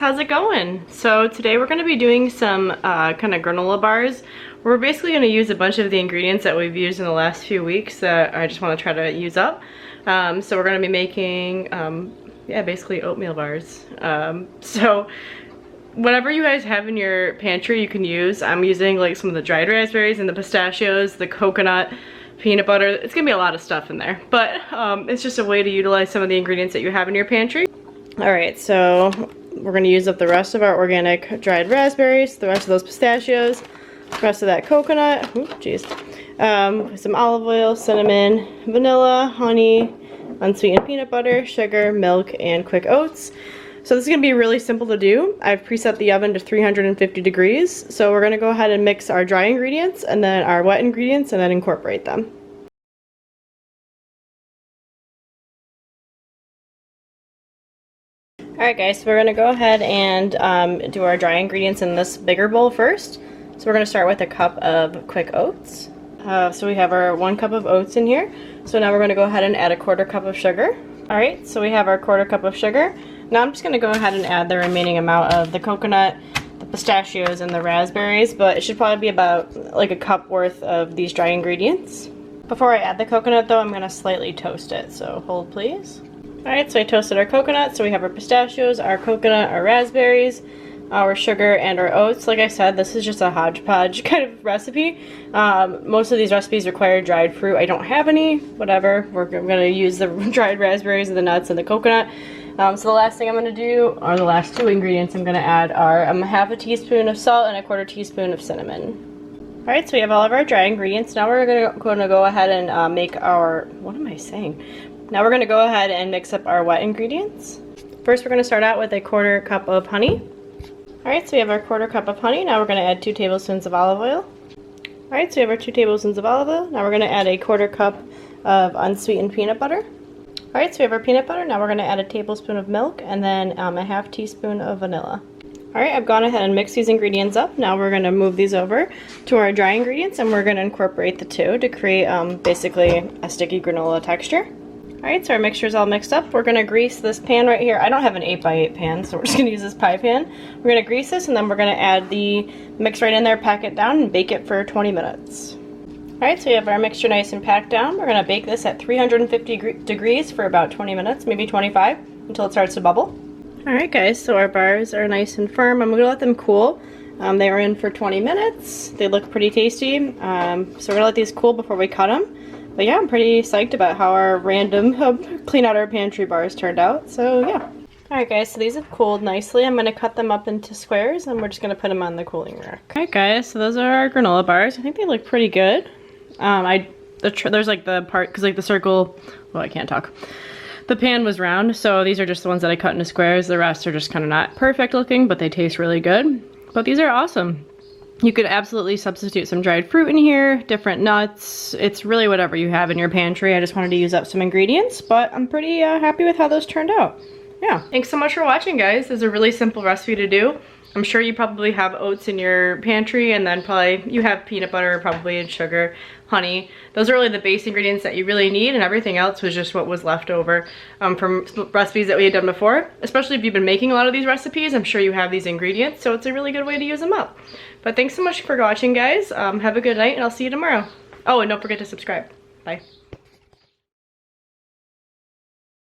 How's it going? So today we're going to be doing some kind of granola bars. We're basically going to use a bunch of the ingredients that we've used in the last few weeks that I just want to try to use up. So we're going to be making, yeah, basically oatmeal bars. So whatever you guys have in your pantry you can use. I'm using like some of the dried raspberries and the pistachios, the coconut, peanut butter. It's going to be a lot of stuff in there. But it's just a way to utilize some of the ingredients that you have in your pantry. Alright, so we're going to use up the rest of our organic dried raspberries, the rest of those pistachios, the rest of that coconut, some olive oil, cinnamon, vanilla, honey, unsweetened peanut butter, sugar, milk, and quick oats. So this is going to be really simple to do. I've preset the oven to 350 degrees, so we're going to go ahead and mix our dry ingredients and then our wet ingredients and then incorporate them. Alright guys, so we're going to go ahead and do our dry ingredients in this bigger bowl first. So we're going to start with a cup of quick oats. So we have our 1 cup of oats in here. So now we're going to go ahead and add a 1/4 cup of sugar. Alright, so we have our 1/4 cup of sugar. Now I'm just going to go ahead and add the remaining amount of the coconut, the pistachios, and the raspberries, but it should probably be about like a cup worth of these dry ingredients. Before I add the coconut though, I'm going to slightly toast it, so hold please. Alright, so I toasted our coconut, so we have our pistachios, our coconut, our raspberries, our sugar, and our oats. Like I said, this is just a hodgepodge kind of recipe. Most of these recipes require dried fruit. I don't have any, whatever. We're going to use the dried raspberries and the nuts and the coconut. So the last thing I'm going to do, or the last 2 ingredients I'm going to add are 1/2 teaspoon of salt and 1/4 teaspoon of cinnamon. Alright, so we have all of our dry ingredients. Now we're going to go ahead and make our, what am I saying? Now we're going to go ahead and mix up our wet ingredients. First we're going to start out with a 1/4 cup of honey. Alright, so we have our 1/4 cup of honey. Now we're going to add 2 tablespoons of olive oil. Alright, so we have our 2 tablespoons of olive oil. Now we're going to add a 1/4 cup of unsweetened peanut butter. Alright, so we have our peanut butter. Now we're going to add a tablespoon of milk and then a 1/2 teaspoon of vanilla. Alright, I've gone ahead and mixed these ingredients up. Now we're going to move these over to our dry ingredients and we're going to incorporate the 2 to create basically a sticky granola texture. Alright, so our mixture is all mixed up. We're going to grease this pan right here. I don't have an 8x8 pan, so we're just going to use this pie pan. We're going to grease this and then we're going to add the mix right in there, pack it down, and bake it for 20 minutes. Alright, so we have our mixture nice and packed down. We're going to bake this at 350 degrees for about 20 minutes, maybe 25, until it starts to bubble. Alright guys, so our bars are nice and firm. I'm going to let them cool. They were in for 20 minutes. They look pretty tasty. So we're going to let these cool before we cut them. But yeah, I'm pretty psyched about how our random clean out our pantry bars turned out. So yeah. Alright guys, so these have cooled nicely. I'm going to cut them up into squares and we're just going to put them on the cooling rack. Alright guys, so those are our granola bars. I think they look pretty good. There's like the part, because like the circle, well I can't talk. The pan was round, so these are just the ones that I cut into squares. The rest are just kind of not perfect looking, but they taste really good. But these are awesome. You could absolutely substitute some dried fruit in here, different nuts. It's really whatever you have in your pantry. I just wanted to use up some ingredients, but I'm pretty happy with how those turned out. Yeah. Thanks so much for watching, guys. This is a really simple recipe to do. I'm sure you probably have oats in your pantry, and then probably you have peanut butter probably and sugar, honey. Those are really the base ingredients that you really need, and everything else was just what was left over from recipes that we had done before. Especially if you've been making a lot of these recipes, I'm sure you have these ingredients, so it's a really good way to use them up. But thanks so much for watching, guys. Have a good night, and I'll see you tomorrow. Oh, and don't forget to subscribe. Bye.